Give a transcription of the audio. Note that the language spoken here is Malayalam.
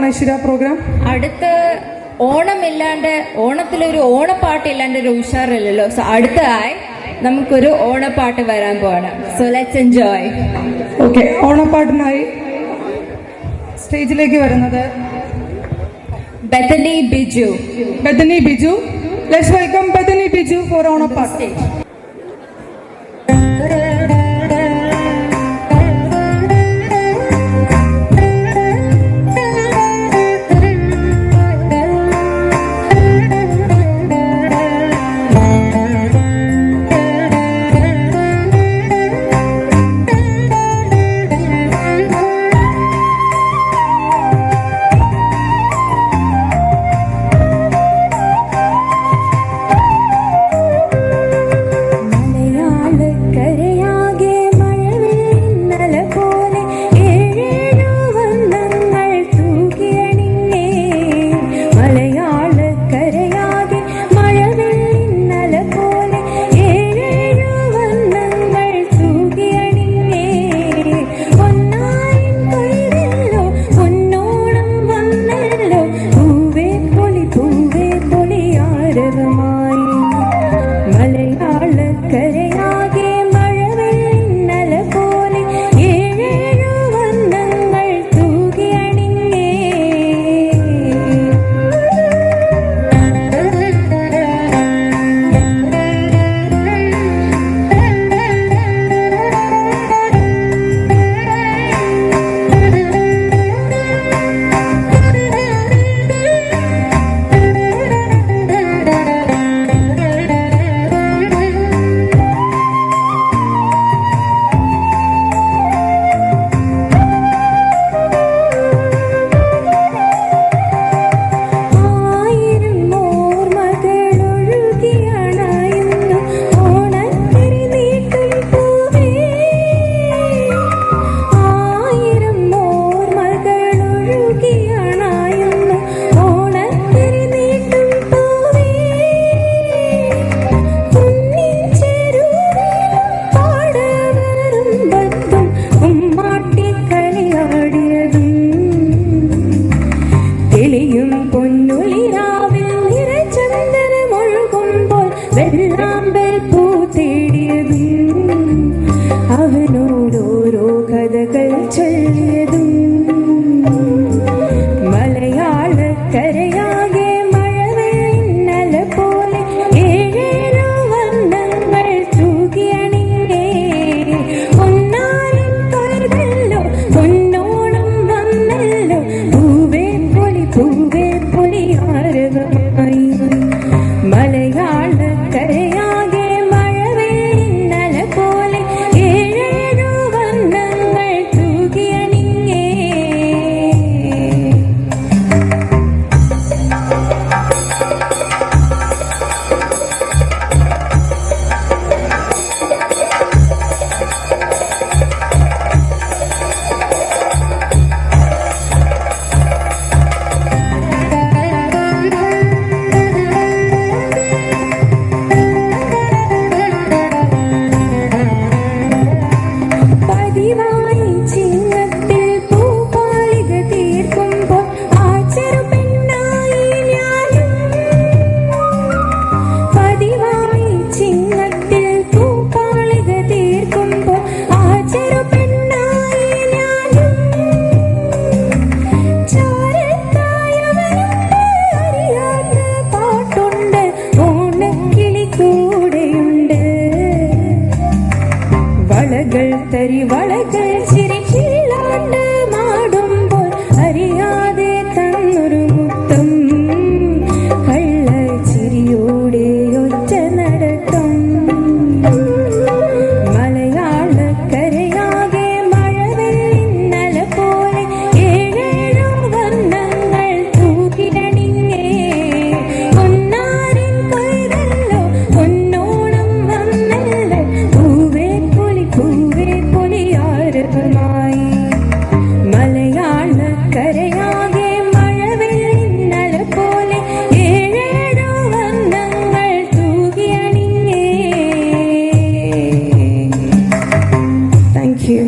ഐശ്വര്യ പ്രോഗ്രാം? അടുത്ത ഓണമില്ലാണ്ട്, ഓണത്തിലൊരു ഓണപ്പാട്ട് ഇല്ലാണ്ട് ഒരു ഉഷാറില്ലല്ലോ. സോ അടുത്തതായി നമുക്കൊരു ഓണപ്പാട്ട് വരാൻ പോവാണ്. So let's enjoy. ഓക്കെ, ഓണപ്പാട്ടിനായി സ്റ്റേജിലേക്ക് വരുന്നത് Bethany Biju. Bethany Biju, let's welcome Bethany Biju for ഓണപ്പാട്ട്. അവനോടോരോ കഥകൾ ചൊല്ലിയതും മലയാളക്കരയാകെ മഴവെണ്ണല പോലെ ഏഴേഴോ വർണ്ണങ്ങൾ തൂകിയണിഞ്ഞേ. ഒന്നാലും തൊഴുതല്ലോ പൊന്നോണം വന്നല്ലോ, പൂവേ പൊളി ആരവമായി. മലയാളക്കരയാകെ മഴവെണ്ണല പോലെ ഏഴേഴോ വർണ്ണങ്ങൾ തൂകിയണിഞ്ഞേ. പതിവായി ചിങ്ങത്തിൽ പൂപ്പാളിക തീർക്കുമ്പോൾ ആ ചെറുപെണ്ണായി ഞാനും. പതിവായി ചിങ്ങത്തിൽ പൂപ്പാളിക തീർക്കുമ്പോൾ ആ ചെറുപെണ്ണായി ഞാനും. ചാരത്തായവനുണ്ട്, അറിയാത്ത പാട്ടുണ്ട്, ഓണക്കിളി കൂടെയുണ്ട്. വളകൾ തരി വളകൾ ചിരിച്ചില്ലാണ്ട് മാടുമ്പോൾ അറിയാതെ തന്നൊരു മുത്തം. കള്ളച്ചിരിയോടെ ഒറ്റ നടത്തം. മലയാളക്കരയാകെ മഴവെണ്ണല പോലെ ഏഴേഴോ വർണ്ണങ്ങൾ തൂകിയണിഞ്ഞേ. പൊന്നാരൻ കൊയ്തല്ലോ പൊന്നോണം വന്നല്ലോ, പൂവേ പൊളി ആരവമായി. മലയാളക്കരയാകെ മഴവെണ്ണല പോലെ ഏഴേഴോ വർണ്ണങ്ങൾ തൂകിയണിഞ്ഞേ. Thank you.